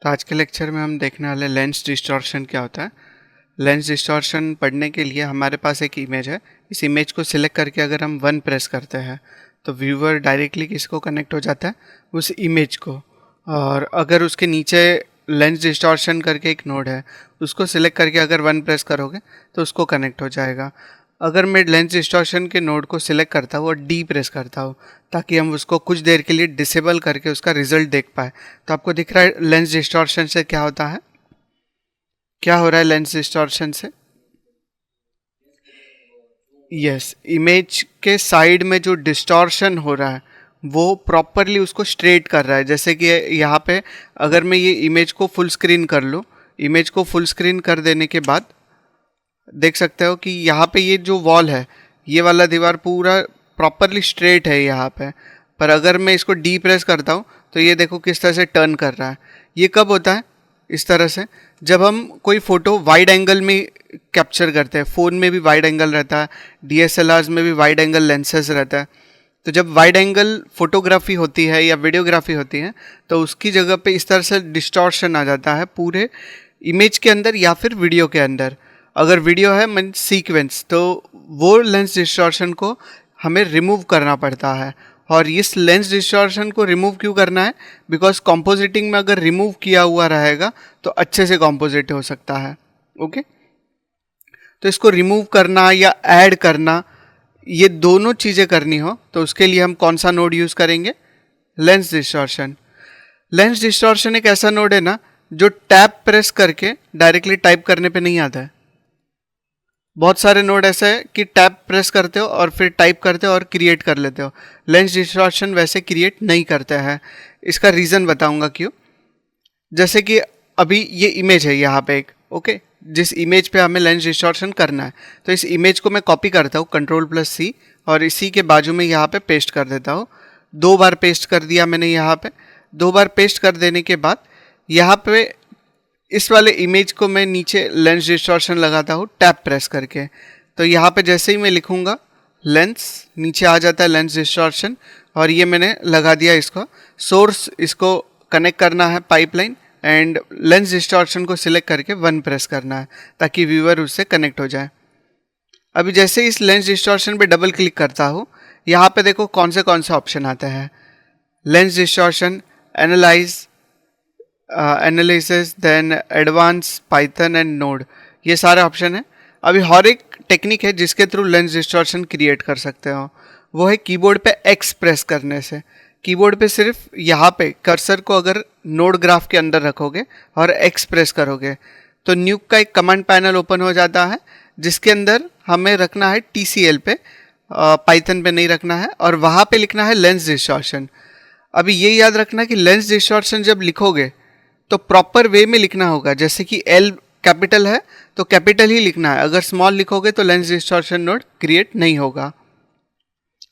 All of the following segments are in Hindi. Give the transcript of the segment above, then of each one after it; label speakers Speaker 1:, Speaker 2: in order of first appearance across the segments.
Speaker 1: तो आज के लेक्चर में हम देखने वाले लेंस डिस्टॉर्शन क्या होता है। लेंस डिस्टॉर्शन पढ़ने के लिए हमारे पास एक इमेज है। इस इमेज को सिलेक्ट करके अगर हम वन प्रेस करते हैं तो व्यूअर डायरेक्टली किसको कनेक्ट हो जाता है, उस इमेज को। और अगर उसके नीचे लेंस डिस्टॉर्शन करके एक नोड है, उसको सिलेक्ट करके अगर वन प्रेस करोगे तो उसको कनेक्ट हो जाएगा। अगर मैं लेंस डिस्टॉर्शन के नोड को सिलेक्ट करता हूँ और डी प्रेस करता हूँ ताकि हम उसको कुछ देर के लिए डिसेबल करके उसका रिजल्ट देख पाए, तो आपको दिख रहा है लेंस डिस्टॉर्शन से क्या होता है, क्या हो रहा है लेंस डिस्टॉर्शन से। यस, इमेज के साइड में जो डिस्टॉर्शन हो रहा है वो प्रॉपरली उसको स्ट्रेट कर रहा है। जैसे कि यहाँ पे अगर मैं ये इमेज को फुल स्क्रीन कर लूँ, इमेज को फुल स्क्रीन कर देने के बाद देख सकते हो कि यहाँ पे ये जो वॉल है, ये वाला दीवार पूरा प्रॉपरली स्ट्रेट है यहाँ पे। पर अगर मैं इसको डी प्रेस करता हूँ तो ये देखो किस तरह से टर्न कर रहा है। ये कब होता है इस तरह से, जब हम कोई फ़ोटो वाइड एंगल में कैप्चर करते हैं। फ़ोन में भी वाइड एंगल रहता है, DSLRs में भी वाइड एंगल लेंसेज रहता है। तो जब वाइड एंगल फोटोग्राफी होती है या वीडियोग्राफी होती है तो उसकी जगह पे इस तरह से डिस्टॉर्शन आ जाता है पूरे इमेज के अंदर या फिर वीडियो के अंदर। अगर वीडियो है मीन सीक्वेंस, तो वो लेंस डिस्टॉर्शन को हमें रिमूव करना पड़ता है। और इस लेंस डिस्टॉर्शन को रिमूव क्यों करना है, बिकॉज कॉम्पोजिटिंग में अगर रिमूव किया हुआ रहेगा तो अच्छे से कॉम्पोजिट हो सकता है। ओके, तो इसको रिमूव करना या ऐड करना, ये दोनों चीज़ें करनी हो तो उसके लिए हम कौन सा नोड यूज़ करेंगे, लेंस डिस्टॉर्शन। लेंस डिस्टॉर्शन एक ऐसा नोड है ना जो टैब प्रेस करके डायरेक्टली टाइप करने पे नहीं आता है। बहुत सारे नोड ऐसे है कि टैब प्रेस करते हो और फिर टाइप करते हो और क्रिएट कर लेते हो। लेंस डिस्टॉर्शन वैसे क्रिएट नहीं करता है। इसका रीज़न बताऊंगा क्यों। जैसे कि अभी ये इमेज है यहाँ पे एक, ओके, जिस इमेज पे हमें लेंस डिस्टॉर्शन करना है, तो इस इमेज को मैं कॉपी करता हूँ Ctrl+C और इसी के बाजू में यहाँ पे पेस्ट कर देता हूँ। 2 बार पेस्ट कर दिया मैंने यहाँ पे। 2 बार पेस्ट कर देने के बाद यहाँ पे इस वाले इमेज को मैं नीचे लेंस डिस्टॉर्शन लगाता हूँ टैब प्रेस करके। तो यहाँ पे जैसे ही मैं लिखूँगा लेंस, नीचे आ जाता है लेंस डिस्टॉर्शन और ये मैंने लगा दिया इसको। सोर्स इसको कनेक्ट करना है पाइपलाइन एंड लेंस डिस्टॉर्शन को सिलेक्ट करके वन प्रेस करना है ताकि व्यूअर उससे कनेक्ट हो जाए। अभी जैसे इस लेंस डिस्टॉर्शन पे डबल क्लिक करता हूँ, यहाँ पे देखो कौन से ऑप्शन आते हैं। Lens distortion, analyse, analysis, then advance, Python and node, ये सारे ऑप्शन है। अभी हर एक टेक्निक है जिसके थ्रू लेंस डिस्टॉर्शन क्रिएट कर सकते हो, वो है कीबोर्ड पे एक्स प्रेस करने से। कीबोर्ड पे सिर्फ यहाँ पे कर्सर को अगर नोड ग्राफ के अंदर रखोगे और एक्स प्रेस करोगे तो न्यूक का एक कमांड पैनल ओपन हो जाता है जिसके अंदर हमें रखना है TCL पे, पाइथन पे नहीं रखना है, और वहाँ पे लिखना है लेंस डिस्टॉर्शन। अभी ये याद रखना कि लेंस डिस्टॉर्शन जब लिखोगे तो प्रॉपर वे में लिखना होगा। जैसे कि L कैपिटल है तो कैपिटल ही लिखना है, अगर स्मॉल लिखोगे तो लेंस डिस्टॉर्शन नोड क्रिएट नहीं होगा।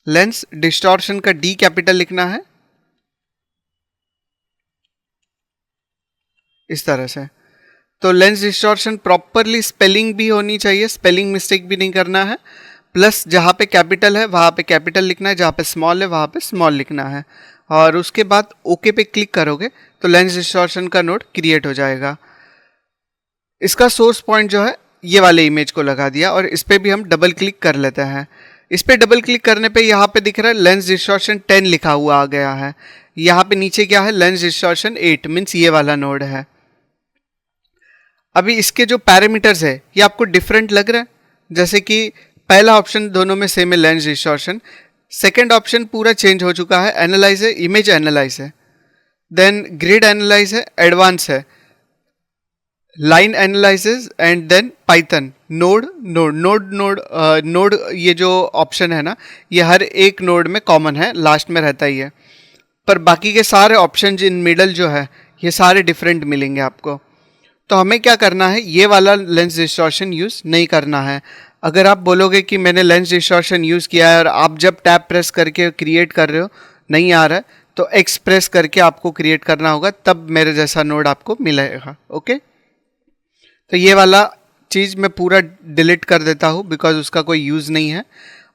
Speaker 1: लेंस डिस्टॉर्शन का D कैपिटल लिखना है इस तरह से। तो लेंस डिस्टॉर्शन प्रॉपरली स्पेलिंग भी होनी चाहिए, स्पेलिंग मिस्टेक भी नहीं करना है। प्लस जहाँ पे कैपिटल है वहाँ पे कैपिटल लिखना है, जहाँ पे स्मॉल है वहाँ पे स्मॉल लिखना है। और उसके बाद ओके पे क्लिक करोगे तो लेंस डिस्टॉर्शन का नोड क्रिएट हो जाएगा। इसका सोर्स पॉइंट जो है ये वाले इमेज को लगा दिया और इस पर भी हम डबल क्लिक कर लेते हैं। इस पर डबल क्लिक करने पे यहाँ पे दिख रहा है लेंस डिस्टॉर्शन 10 लिखा हुआ आ गया है। यहाँ पे नीचे क्या है, लेंस डिस्टॉर्शन 8, मीन्स ये वाला नोड है। अभी इसके जो पैरामीटर्स है ये आपको डिफरेंट लग रहा है। जैसे कि पहला ऑप्शन दोनों में सेम है, लेंस डिस्टॉर्शन। सेकेंड ऑप्शन पूरा चेंज हो चुका है, एनालाइज है, इमेज एनालाइज है, देन ग्रिड एनालाइज है, एडवांस है, line analysis and then Python, node node node node node. ये जो ऑप्शन है ना ये हर एक नोड में कॉमन है, लास्ट में रहता ही है। पर बाकी के सारे ऑप्शन इन मिडल जो है ये सारे डिफरेंट मिलेंगे आपको। तो हमें क्या करना है, ये वाला लेंस डिस्टॉर्शन यूज़ नहीं करना है। अगर आप बोलोगे कि मैंने लेंस डिस्टॉर्शन यूज़ किया है और आप जब टैब प्रेस करके क्रिएट कर रहे हो नहीं आ रहा है तो एक्स प्रेस करके आपको क्रिएट करना होगा, तब मेरे जैसा नोड आपको मिलेगा। ओके, तो ये वाला चीज़ मैं पूरा डिलीट कर देता हूँ बिकॉज उसका कोई यूज़ नहीं है।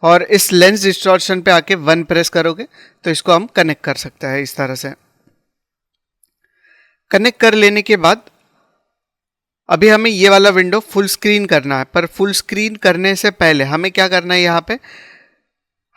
Speaker 1: और इस लेंस डिस्टॉर्शन पे आके वन प्रेस करोगे तो इसको हम कनेक्ट कर सकते हैं इस तरह से। कनेक्ट कर लेने के बाद अभी हमें ये वाला विंडो फुल स्क्रीन करना है, पर फुल स्क्रीन करने से पहले हमें क्या करना है, यहाँ पे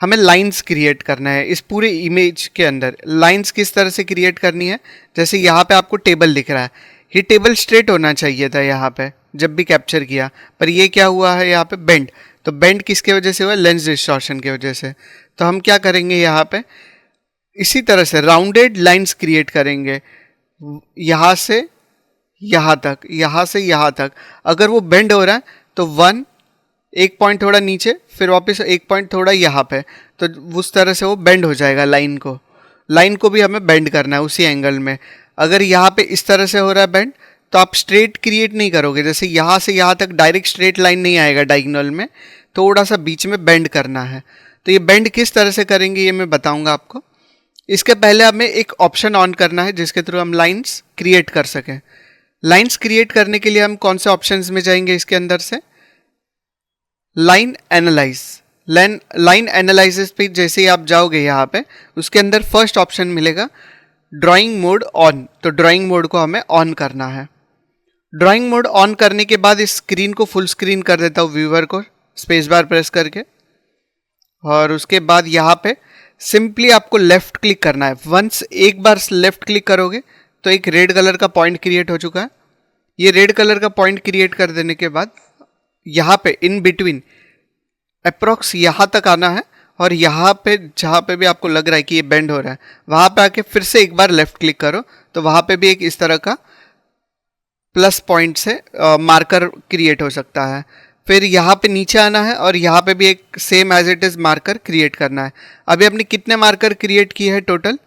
Speaker 1: हमें लाइंस क्रिएट करना है। इस पूरे इमेज के अंदर लाइंस किस तरह से क्रिएट करनी है, जैसे यहाँ पे आपको टेबल दिख रहा है, ये टेबल स्ट्रेट होना चाहिए था यहाँ पे जब भी कैप्चर किया, पर ये क्या हुआ है यहाँ पे बेंड। तो बेंड किसके वजह से हुआ, लेंस डिस्टॉर्शन की वजह से। तो हम क्या करेंगे, यहाँ पे इसी तरह से राउंडेड लाइंस क्रिएट करेंगे, यहाँ से यहाँ तक, यहाँ से यहाँ तक। अगर वो बेंड हो रहा है तो वन, एक पॉइंट थोड़ा नीचे, फिर वापस एक पॉइंट थोड़ा यहाँ पे, तो उस तरह से वो बेंड हो जाएगा। लाइन को भी हमें बेंड करना है उसी एंगल में। अगर यहाँ पे इस तरह से हो रहा है बेंड, तो आप स्ट्रेट क्रिएट नहीं करोगे, जैसे यहाँ से यहाँ तक डायरेक्ट स्ट्रेट लाइन नहीं आएगा डायगोनल में, थोड़ा सा बीच में बेंड करना है। तो ये बेंड किस तरह से करेंगे ये मैं बताऊंगा आपको। इसके पहले हमें एक ऑप्शन ऑन करना है जिसके थ्रू हम लाइंस क्रिएट कर सकें। लाइंस क्रिएट करने के लिए हम कौन से ऑप्शंस में जाएंगे, इसके अंदर से लाइन एनालाइज। लाइन एनालाइसिस पे जैसे ही आप जाओगे यहाँ पे, उसके अंदर फर्स्ट ऑप्शन मिलेगा ड्राइंग मोड ऑन। तो ड्राइंग मोड को हमें ऑन करना है। ड्राइंग मोड ऑन करने के बाद इस स्क्रीन को फुल स्क्रीन कर देता हूँ व्यूअर को, स्पेस बार प्रेस करके। और उसके बाद यहाँ पे सिंपली आपको लेफ्ट क्लिक करना है। वंस एक बार लेफ्ट क्लिक करोगे तो एक रेड कलर का पॉइंट क्रिएट हो चुका है। ये रेड कलर का पॉइंट क्रिएट कर देने के बाद यहाँ पे इन बिटवीन अप्रॉक्स यहाँ तक आना है, और यहाँ पे जहाँ पे भी आपको लग रहा है कि ये बेंड हो रहा है, वहाँ पे आके फिर से एक बार लेफ्ट क्लिक करो, तो वहाँ पे भी एक इस तरह का प्लस पॉइंट से मार्कर क्रिएट हो सकता है। फिर यहाँ पे नीचे आना है और यहाँ पे भी एक same as it is marker create करना है। अभी आपने कितने मार्कर क्रिएट किए हैं टोटल,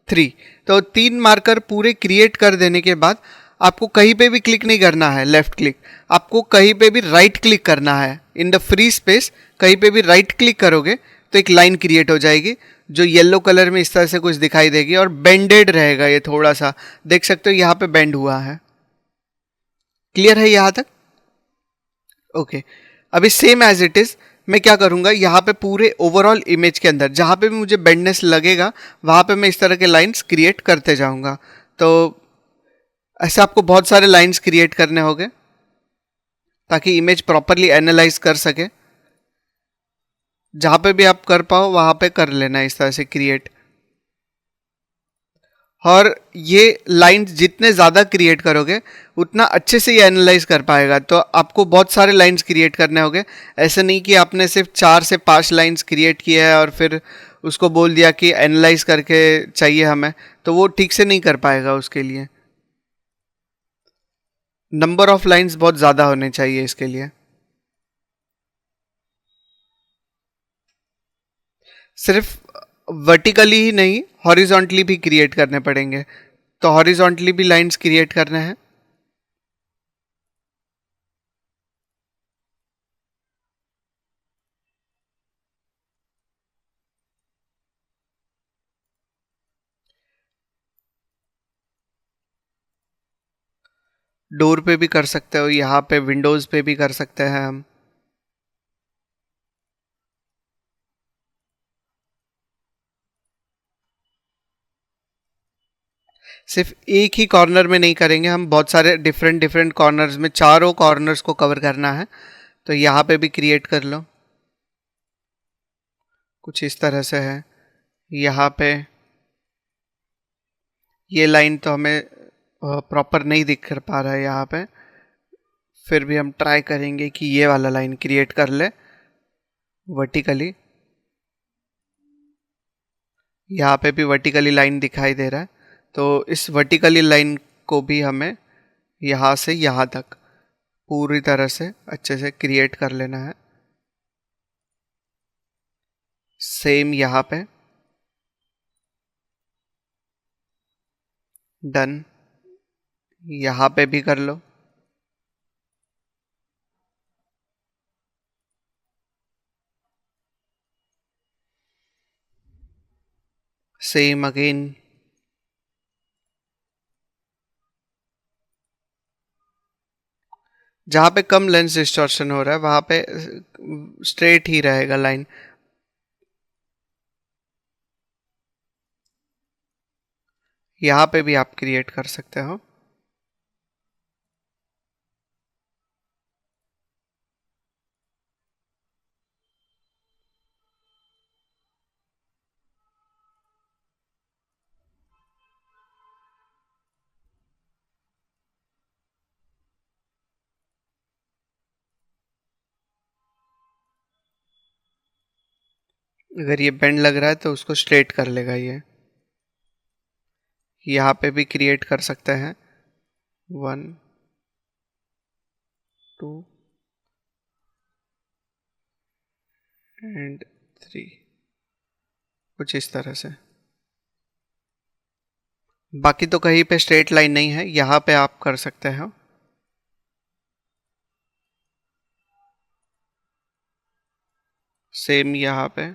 Speaker 1: 3। तो 3 मार्कर पूरे क्रिएट कर देने के बाद आपको कहीं पे भी क्लिक नहीं करना है लेफ्ट क्लिक, आपको कहीं पे भी राइट क्लिक करना है। इन द फ्री स्पेस कहीं पे भी राइट क्लिक करोगे तो एक लाइन क्रिएट हो जाएगी जो येलो कलर में इस तरह से कुछ दिखाई देगी, और बेंडेड रहेगा। ये थोड़ा सा देख सकते हो यहाँ पे बेंड हुआ है। क्लियर है यहाँ तक? ओके। अभी सेम एज इट इज मैं क्या करूँगा, यहाँ पे पूरे ओवरऑल इमेज के अंदर जहाँ पे भी मुझे बेंडनेस लगेगा वहाँ पे मैं इस तरह के लाइंस क्रिएट करते जाऊँगा। तो ऐसे आपको बहुत सारे लाइंस क्रिएट करने होंगे ताकि इमेज प्रॉपरली एनालाइज कर सके। जहाँ पे भी आप कर पाओ वहाँ पे कर लेना इस तरह से क्रिएट। और ये लाइंस जितने ज़्यादा क्रिएट करोगे उतना अच्छे से ये एनालाइज कर पाएगा। तो आपको बहुत सारे लाइंस क्रिएट करने होंगे। ऐसे नहीं कि आपने सिर्फ 4 से 5 लाइंस क्रिएट किया है और फिर उसको बोल दिया कि एनालाइज करके चाहिए हमें, तो वो ठीक से नहीं कर पाएगा। उसके लिए नंबर ऑफ लाइंस बहुत ज़्यादा होने चाहिए इसके लिए। सिर्फ वर्टिकली ही नहीं, हॉरिजॉन्टली भी क्रिएट करने पड़ेंगे। तो हॉरिजॉन्टली भी लाइंस क्रिएट करने हैं। डोर पे भी कर सकते हो, यहाँ पे विंडोज़ पे भी कर सकते हैं हम। सिर्फ एक ही कॉर्नर में नहीं करेंगे हम, बहुत सारे डिफरेंट डिफरेंट कॉर्नर्स में, चारों कॉर्नर्स को कवर करना है। तो यहाँ पे भी क्रिएट कर लो, कुछ इस तरह से है। यहाँ पे ये लाइन तो हमें प्रॉपर नहीं दिख कर पा रहा है यहाँ पे, फिर भी हम ट्राई करेंगे कि ये वाला लाइन क्रिएट कर ले वर्टिकली। यहाँ पे भी वर्टिकली लाइन दिखाई दे रहा है, तो इस वर्टिकली लाइन को भी हमें यहाँ से यहाँ तक पूरी तरह से अच्छे से क्रिएट कर लेना है। सेम यहाँ पे डन, यहाँ पे भी कर लो। Same again. जहाँ पे कम लेंस डिस्टॉर्शन हो रहा है वहाँ पे स्ट्रेट ही रहेगा लाइन। यहाँ पे भी आप क्रिएट कर सकते हो। अगर ये बेंड लग रहा है तो उसको स्ट्रेट कर लेगा ये। यहाँ पे भी क्रिएट कर सकते हैं 1 2 एंड 3, कुछ इस तरह से। बाकी तो कहीं पे स्ट्रेट लाइन नहीं है, यहाँ पे आप कर सकते हैं। सेम यहाँ पे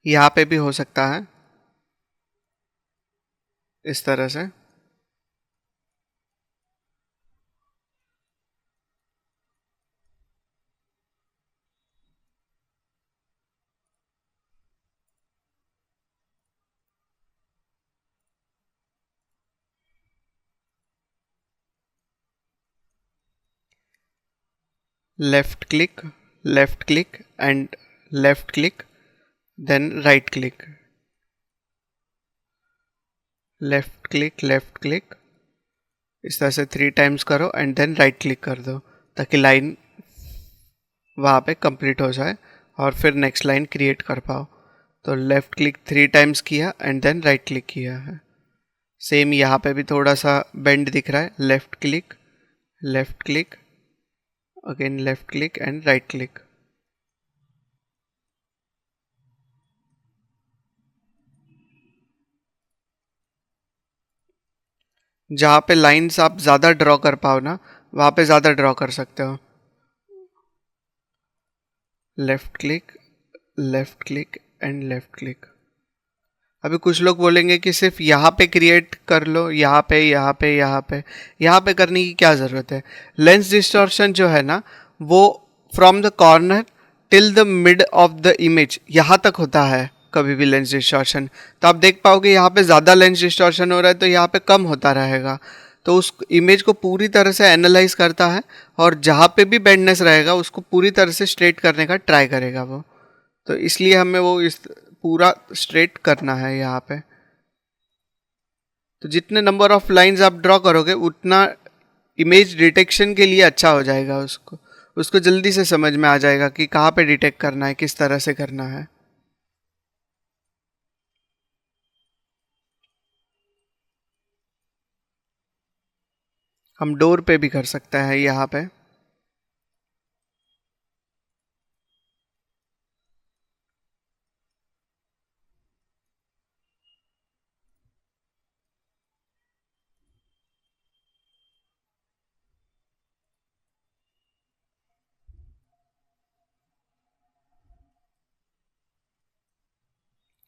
Speaker 1: यहाँ पे भी हो सकता है इस तरह से। Left click and left click, then right click, left click, इस तरह से 3 टाइम्स करो एंड देन राइट क्लिक कर दो, ताकि लाइन वहाँ पे कंप्लीट हो जाए और फिर नेक्स्ट लाइन क्रिएट कर पाओ। तो लेफ़्ट क्लिक 3 टाइम्स किया एंड देन राइट क्लिक किया है। सेम यहाँ पे भी थोड़ा सा बेंड दिख रहा है, left click again left click and right click. जहाँ पे लाइंस आप ज़्यादा ड्रॉ कर पाओ ना, वहाँ पे ज़्यादा ड्रॉ कर सकते हो। Left click and left click. अभी कुछ लोग बोलेंगे कि सिर्फ यहाँ पे क्रिएट कर लो, यहाँ पे करने की क्या ज़रूरत है। लेंस डिस्टॉर्शन जो है ना, वो from the corner till the mid of the image यहाँ तक होता है कभी भी लेंस डिस्टॉर्शन। तो आप देख पाओगे यहाँ पे ज़्यादा लेंस डिस्टॉर्शन हो रहा है तो यहाँ पे कम होता रहेगा। तो उस इमेज को पूरी तरह से एनालाइज करता है और जहाँ पे भी बेंडनेस रहेगा उसको पूरी तरह से स्ट्रेट करने का ट्राई करेगा वो। तो इसलिए हमें वो इस पूरा स्ट्रेट करना है यहाँ पे। तो जितने नंबर ऑफ लाइंस आप ड्रॉ करोगे उतना इमेज डिटेक्शन के लिए अच्छा हो जाएगा। उसको जल्दी से समझ में आ जाएगा कि कहाँ पे डिटेक्ट करना है, किस तरह से करना है। हम डोर पे भी कर सकते हैं यहाँ पे।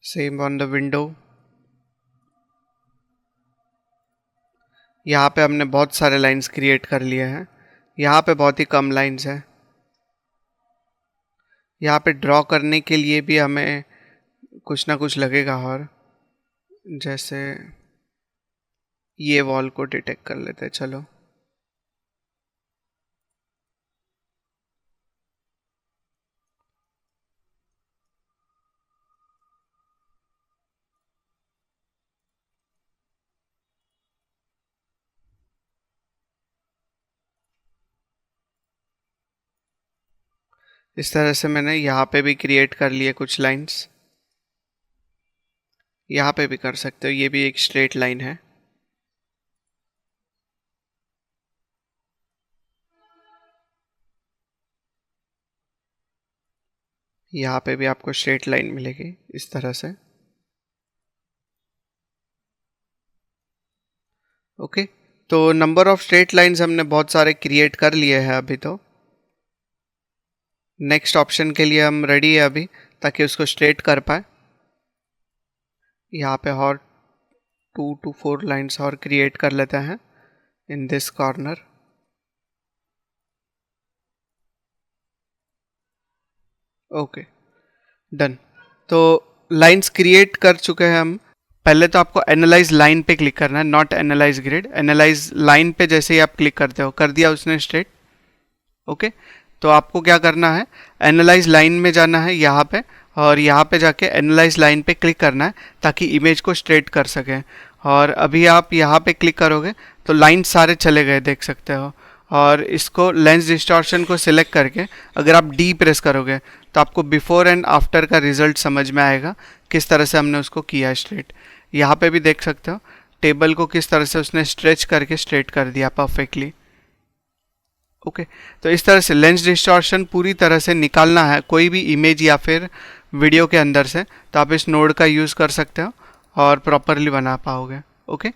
Speaker 1: Same on the window. यहाँ पे हमने बहुत सारे लाइंस क्रिएट कर लिए हैं, यहाँ पे बहुत ही कम लाइंस हैं। यहाँ पे ड्रॉ करने के लिए भी हमें कुछ ना कुछ लगेगा, और जैसे ये वॉल को डिटेक्ट कर लेते हैं। चलो इस तरह से मैंने यहाँ पे भी क्रिएट कर लिए कुछ लाइंस। यहाँ पे भी कर सकते हो, ये भी एक स्ट्रेट लाइन है। यहाँ पे भी आपको स्ट्रेट लाइन मिलेगी इस तरह से। ओके, तो नंबर ऑफ स्ट्रेट लाइंस हमने बहुत सारे क्रिएट कर लिए हैं अभी। तो नेक्स्ट ऑप्शन के लिए हम रेडी है अभी, ताकि उसको स्ट्रेट कर पाए। यहाँ पे और 2 to 4 लाइंस और क्रिएट कर लेते हैं in this corner. Okay, done. तो लाइंस क्रिएट कर चुके हैं हम। पहले तो आपको एनालाइज लाइन पे क्लिक करना है, not analyse grid. Analyse line पे जैसे ही आप क्लिक करते हो, कर दिया उसने स्ट्रेट। ओके, तो आपको क्या करना है, एनालाइज लाइन में जाना है यहाँ पे, और यहाँ पे जाके एनालाइज लाइन पे क्लिक करना है ताकि इमेज को स्ट्रेट कर सकें। और अभी आप यहाँ पे क्लिक करोगे तो लाइन सारे चले गए, देख सकते हो। और इसको लेंस डिस्टॉर्शन को सिलेक्ट करके अगर आप डी प्रेस करोगे तो आपको बिफोर एंड आफ्टर का रिजल्ट समझ में आएगा, किस तरह से हमने उसको किया है स्ट्रेट। यहाँ पे भी देख सकते हो टेबल को किस तरह से उसने स्ट्रेच करके स्ट्रेट कर दिया परफेक्टली। ओके तो इस तरह से लेंस डिस्टॉर्शन पूरी तरह से निकालना है कोई भी इमेज या फिर वीडियो के अंदर से, तो आप इस नोड का यूज़ कर सकते हो और प्रॉपरली बना पाओगे। ओके।